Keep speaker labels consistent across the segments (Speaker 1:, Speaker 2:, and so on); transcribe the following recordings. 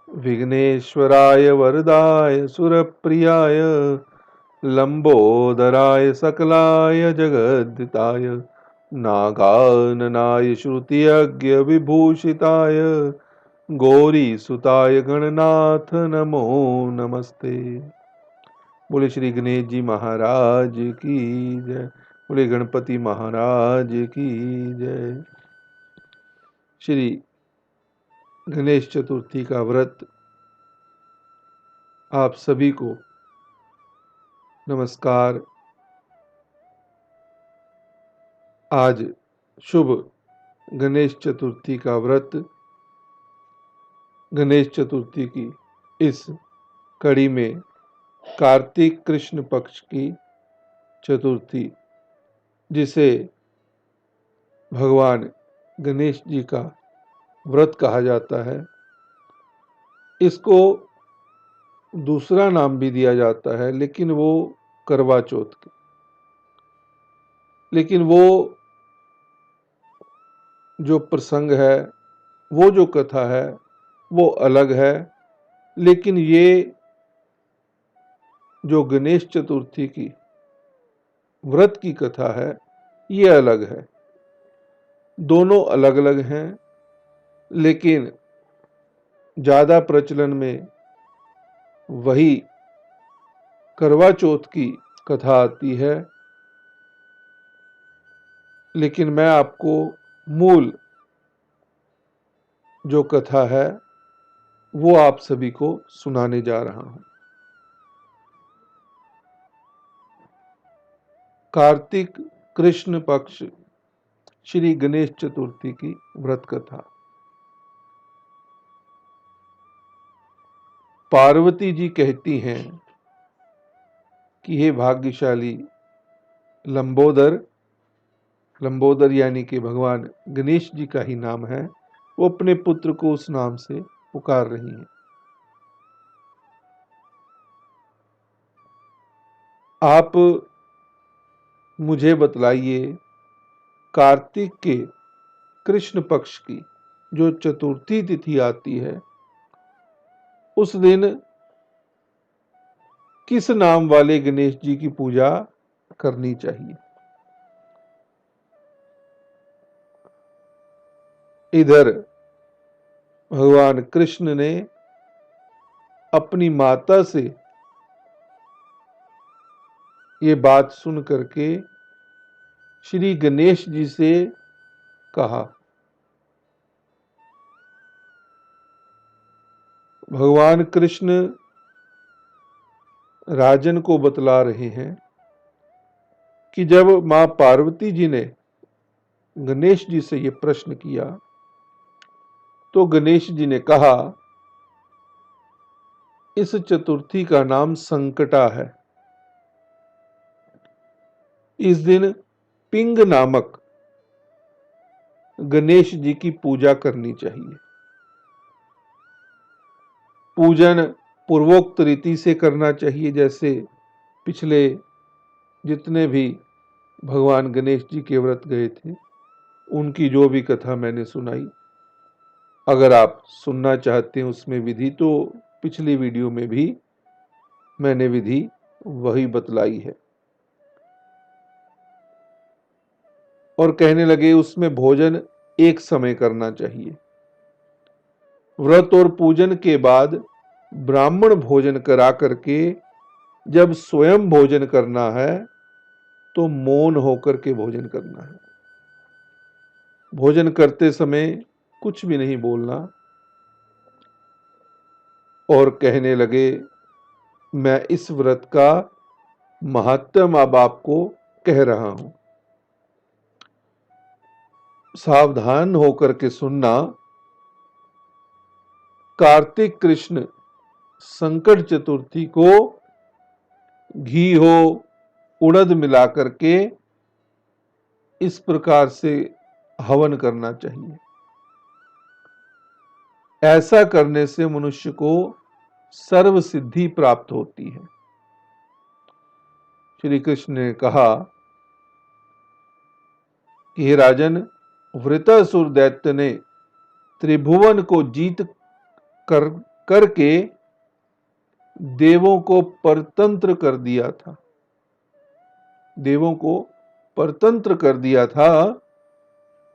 Speaker 1: विघ्नेश्वराय वरदाय सुरप्रियाय लंबोदराय सकलाय जगद्दिताय नागाननाय श्रुतियज्ञ विभूषिताय गौरीसुताय गणनाथ नमो नमस्ते। बोले श्री गणेश जी महाराज की जय। बोले गणपति महाराज की जय। श्री गणेश चतुर्थी का व्रत आप सभी को नमस्कार। आज शुभ गणेश चतुर्थी का व्रत, गणेश चतुर्थी की इस कड़ी में कार्तिक कृष्ण पक्ष की चतुर्थी, जिसे भगवान गणेश जी का व्रत कहा जाता है, इसको दूसरा नाम भी दिया जाता है, लेकिन वो करवा चौथ की, लेकिन वो जो प्रसंग है, वो जो कथा है, वो अलग है। लेकिन ये जो गणेश चतुर्थी की व्रत की कथा है, ये अलग है। दोनों अलग अलग हैं, लेकिन ज्यादा प्रचलन में वही करवा चौथ की कथा आती है। लेकिन मैं आपको मूल जो कथा है वो आप सभी को सुनाने जा रहा हूं। कार्तिक कृष्ण पक्ष श्री गणेश चतुर्थी की व्रत कथा। पार्वती जी कहती हैं कि हे भाग्यशाली लंबोदर, लंबोदर यानी कि भगवान गणेश जी का ही नाम है, वो अपने पुत्र को उस नाम से पुकार रही हैं। आप मुझे बतलाइए, कार्तिक के कृष्ण पक्ष की जो चतुर्थी तिथि आती है, उस दिन किस नाम वाले गणेश जी की पूजा करनी चाहिए। इधर भगवान कृष्ण ने अपनी माता से ये बात सुन करके श्री गणेश जी से कहा। भगवान कृष्ण राजन को बतला रहे हैं कि जब मां पार्वती जी ने गणेश जी से ये प्रश्न किया, तो गणेश जी ने कहा, इस चतुर्थी का नाम संकटा है। इस दिन पिंग नामक गणेश जी की पूजा करनी चाहिए। पूजन पूर्वोक्त रीति से करना चाहिए, जैसे पिछले जितने भी भगवान गणेश जी के व्रत गए थे, उनकी जो भी कथा मैंने सुनाई। अगर आप सुनना चाहते हैं उसमें विधि, तो पिछली वीडियो में भी मैंने विधि वही बतलाई है। और कहने लगे उसमें भोजन एक समय करना चाहिए। व्रत और पूजन के बाद ब्राह्मण भोजन करा करके जब स्वयं भोजन करना है, तो मौन होकर के भोजन करना है। भोजन करते समय कुछ भी नहीं बोलना। और कहने लगे, मैं इस व्रत का महात्म्य अब आपको कह रहा हूं, सावधान होकर के सुनना। कार्तिक कृष्ण संकट चतुर्थी को घी हो, उड़द मिलाकर के इस प्रकार से हवन करना चाहिए। ऐसा करने से मनुष्य को सर्व सिद्धि प्राप्त होती है। श्री कृष्ण ने कहा कि हे राजन, वृत्रासुर दैत्य ने त्रिभुवन को जीत कर करके देवों को परतंत्र कर दिया था। देवों को परतंत्र कर दिया था।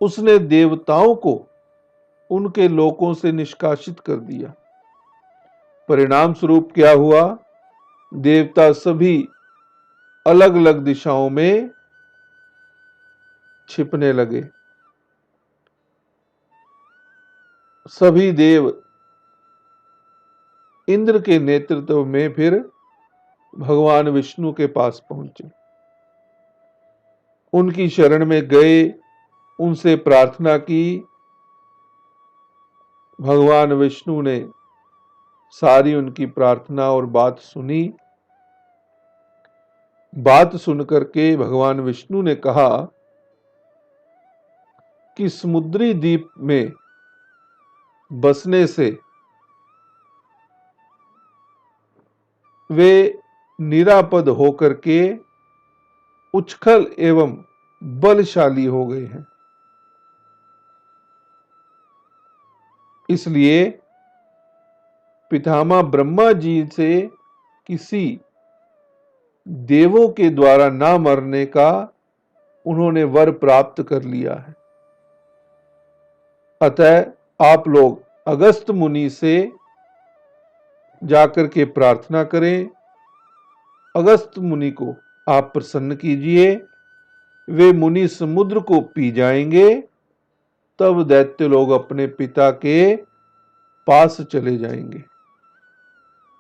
Speaker 1: उसने देवताओं को उनके लोकों से निष्कासित कर दिया। परिणाम स्वरूप क्या हुआ? देवता सभी अलग अलग दिशाओं में छिपने लगे। सभी देव इंद्र के नेतृत्व में फिर भगवान विष्णु के पास पहुंचे, उनकी शरण में गए, उनसे प्रार्थना की। भगवान विष्णु ने सारी उनकी प्रार्थना और बात सुनी। बात सुनकर के भगवान विष्णु ने कहा कि समुद्री द्वीप में बसने से वे निरापद होकर के उच्छल एवं बलशाली हो गए हैं। इसलिए पितामह ब्रह्मा जी से किसी देवों के द्वारा ना मरने का उन्होंने वर प्राप्त कर लिया है। अतः आप लोग अगस्त मुनि से जाकर के प्रार्थना करें। अगस्त मुनि को आप प्रसन्न कीजिए, वे मुनि समुद्र को पी जाएंगे, तब दैत्य लोग अपने पिता के पास चले जाएंगे।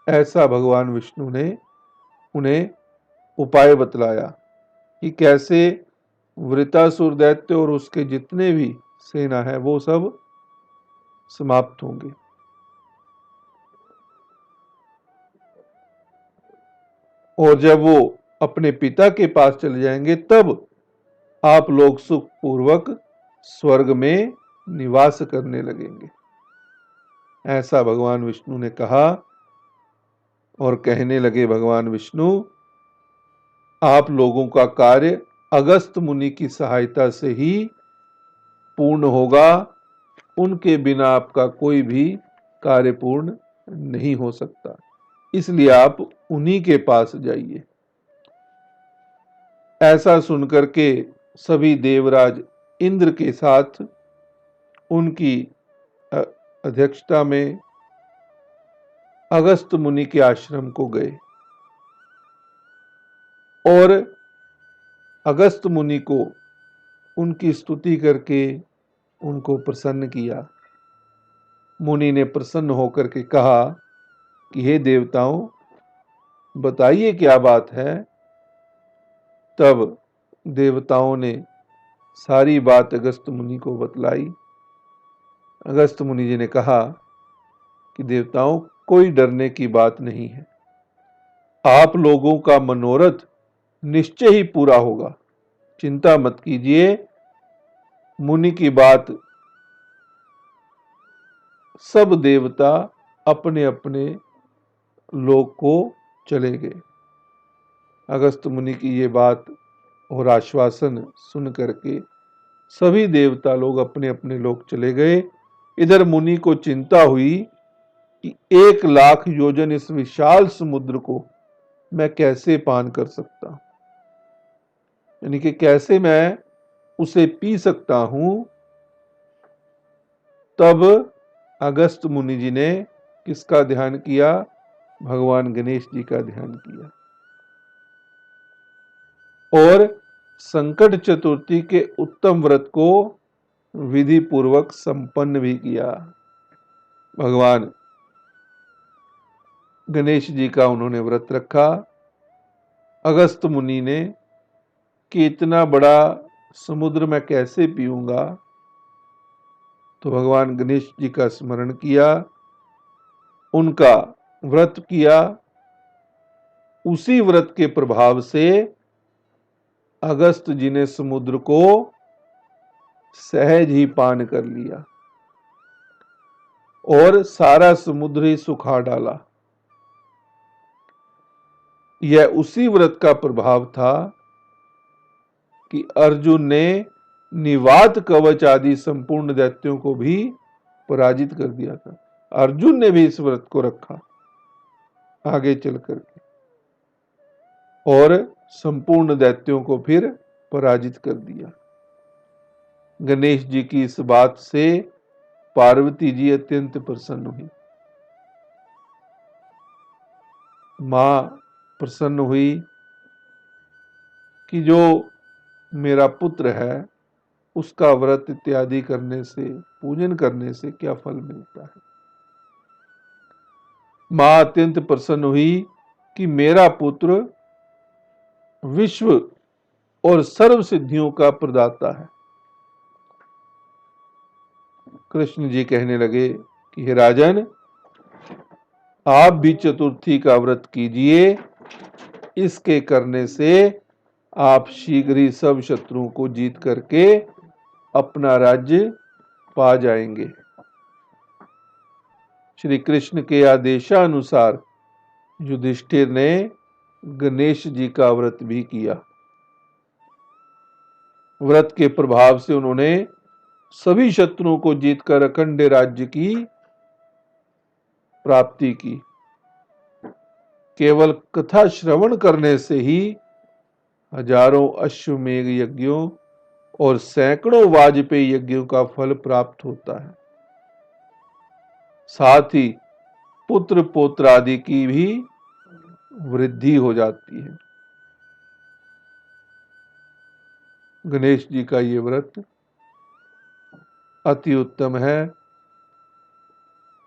Speaker 1: ऐसा भगवान विष्णु ने उन्हें उपाय बतलाया कि कैसे वृतासुर दैत्य और उसके जितने भी सेना है वो सब समाप्त होंगे। और जब वो अपने पिता के पास चले जाएंगे तब आप लोग सुखपूर्वक स्वर्ग में निवास करने लगेंगे। ऐसा भगवान विष्णु ने कहा। और कहने लगे भगवान विष्णु, आप लोगों का कार्य अगस्त मुनि की सहायता से ही पूर्ण होगा। उनके बिना आपका कोई भी कार्य पूर्ण नहीं हो सकता, इसलिए आप उन्हीं के पास जाइए। ऐसा सुनकर के सभी देवराज इंद्र के साथ उनकी अध्यक्षता में अगस्त मुनि के आश्रम को गए और अगस्त मुनि को उनकी स्तुति करके उनको प्रसन्न किया। मुनि ने प्रसन्न होकर के कहा कि हे देवताओं, बताइए क्या बात है। तब देवताओं ने सारी बात अगस्त मुनि को बतलाई। अगस्त मुनि जी ने कहा कि देवताओं, कोई डरने की बात नहीं है। आप लोगों का मनोरथ निश्चय ही पूरा होगा, चिंता मत कीजिए। मुनि की बात सब देवता अपने अपने लोक को चले गए। अगस्त मुनि की ये बात और आश्वासन सुन करके सभी देवता लोग अपने अपने लोक चले गए। इधर मुनि को चिंता हुई कि 1,00,000 योजन इस विशाल समुद्र को मैं कैसे पान कर सकता हूं, यानी कि कैसे मैं उसे पी सकता हूं। तब अगस्त मुनि जी ने किसका ध्यान किया? भगवान गणेश जी का ध्यान किया और संकट चतुर्थी के उत्तम व्रत को विधि पूर्वक संपन्न भी किया। भगवान गणेश जी का उन्होंने व्रत रखा। अगस्त मुनि ने कि इतना बड़ा समुद्र मैं कैसे पीऊंगा, तो भगवान गणेश जी का स्मरण किया, उनका व्रत किया। उसी व्रत के प्रभाव से अगस्त जी ने समुद्र को सहज ही पान कर लिया और सारा समुद्र ही सुखा डाला। यह उसी व्रत का प्रभाव था कि अर्जुन ने निवात कवच आदि संपूर्ण दैत्यों को भी पराजित कर दिया था। अर्जुन ने भी इस व्रत को रखा आगे चल करके और संपूर्ण दैत्यों को फिर पराजित कर दिया। गणेश जी की इस बात से पार्वती जी अत्यंत प्रसन्न हुई। मां प्रसन्न हुई कि जो मेरा पुत्र है उसका व्रत इत्यादि करने से, पूजन करने से क्या फल मिलता है। मां अत्यंत प्रसन्न हुई कि मेरा पुत्र विश्व और सर्व सिद्धियों का प्रदाता है। कृष्ण जी कहने लगे कि हे राजन, आप भी चतुर्थी का व्रत कीजिए, इसके करने से आप शीघ्र ही सब शत्रुओं को जीत करके अपना राज्य पा जाएंगे। श्री कृष्ण के आदेशानुसार युधिष्ठिर ने गणेश जी का व्रत भी किया। व्रत के प्रभाव से उन्होंने सभी शत्रुओं को जीतकर अखंड राज्य की प्राप्ति की। केवल कथा श्रवण करने से ही हजारों अश्वमेध यज्ञों और सैकड़ों वाजपेयी यज्ञों का फल प्राप्त होता है। साथ ही पुत्र पौत्र आदि की भी वृद्धि हो जाती है। गणेश जी का ये व्रत अति उत्तम है।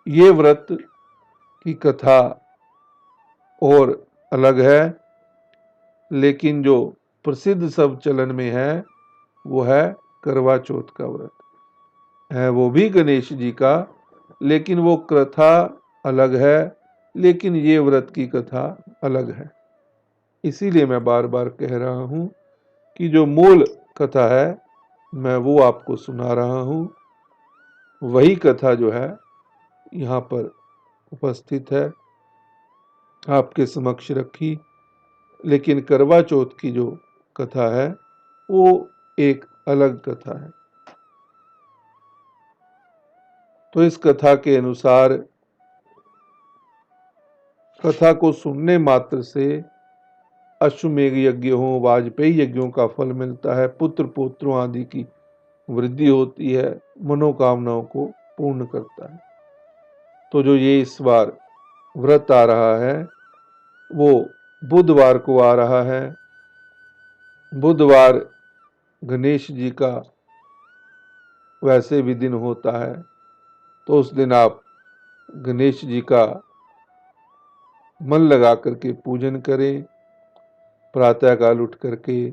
Speaker 1: ये व्रत की कथा और अलग है, लेकिन जो प्रसिद्ध सब चलन में है वो है करवा चौथ का व्रत है। वो भी गणेश जी का, लेकिन वो कथा अलग है, लेकिन ये व्रत की कथा अलग है। इसीलिए मैं बार बार कह रहा हूं कि जो मूल कथा है मैं वो आपको सुना रहा हूं, वही कथा जो है यहाँ पर उपस्थित है, आपके समक्ष रखी। लेकिन करवा चौथ की जो कथा है वो एक अलग कथा है। तो इस कथा के अनुसार कथा को सुनने मात्र से अश्वमेध यज्ञ हो, वाजपेयी यज्ञों का फल मिलता है, पुत्र पौत्रों आदि की वृद्धि होती है, मनोकामनाओं को पूर्ण करता है। तो जो ये इस बार व्रत आ रहा है वो बुधवार को आ रहा है। बुधवार गणेश जी का वैसे भी दिन होता है, तो उस दिन आप गणेश जी का मन लगा करके पूजन करें। प्रातःकाल उठ करके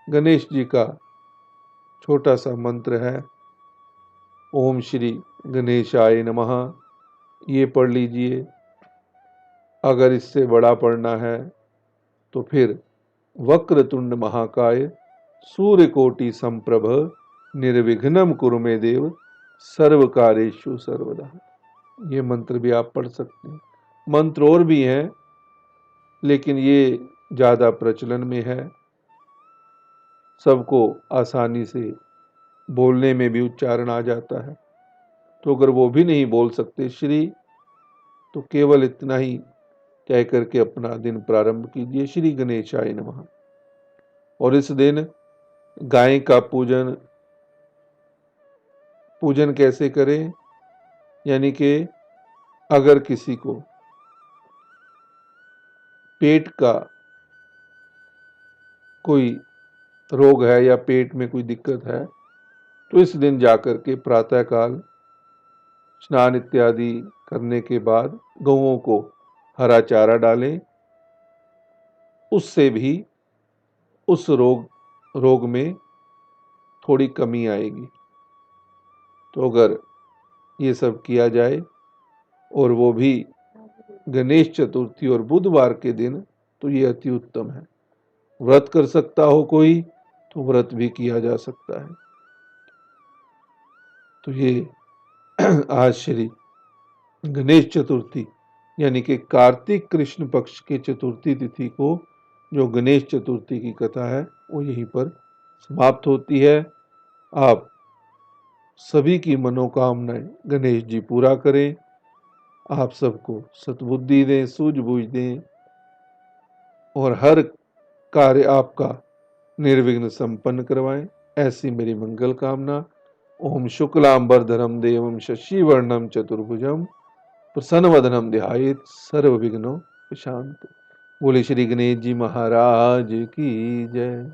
Speaker 1: गणेश जी का छोटा सा मंत्र है, ओम श्री गणेशाय नमः, ये पढ़ लीजिए। अगर इससे बड़ा पढ़ना है तो फिर वक्रतुंड महाकाय सूर्यकोटि संप्रभ निर्विघ्नं कुरु मे देव सर्वकार्येषु सर्वदा। ये मंत्र भी आप पढ़ सकते हैं। मंत्र और भी हैं, लेकिन ये ज्यादा प्रचलन में है, सबको आसानी से बोलने में भी उच्चारण आ जाता है। तो अगर वो भी नहीं बोल सकते श्री, तो केवल इतना ही कह करके अपना दिन प्रारंभ कीजिए, श्री गणेशाय नमः। और इस दिन गाय का पूजन कैसे करें, यानी कि अगर किसी को पेट का कोई रोग है या पेट में कोई दिक्कत है, तो इस दिन जाकर के प्रातःकाल स्नान इत्यादि करने के बाद गौओं को हरा चारा डालें, उससे भी उस रोग में थोड़ी कमी आएगी। तो अगर ये सब किया जाए और वो भी गणेश चतुर्थी और बुधवार के दिन, तो ये अति उत्तम है। व्रत कर सकता हो कोई तो व्रत भी किया जा सकता है। तो ये आज श्री गणेश चतुर्थी यानी कि कार्तिक कृष्ण पक्ष के चतुर्थी तिथि को जो गणेश चतुर्थी की कथा है वो यहीं पर समाप्त होती है। आप सभी की मनोकामनाएं गणेश जी पूरा करें, आप सबको सद्बुद्धि दें, सूझबूझ दें और हर कार्य आपका निर्विघ्न संपन्न करवाएं, ऐसी मेरी मंगल कामना। ओम शुक्लांबरधरम देवम शशिवर्णम चतुर्भुजम प्रसन्नवदनम ध्यायेत् सर्वविघ्नोपशांति। बोले श्री गणेश जी महाराज की जय।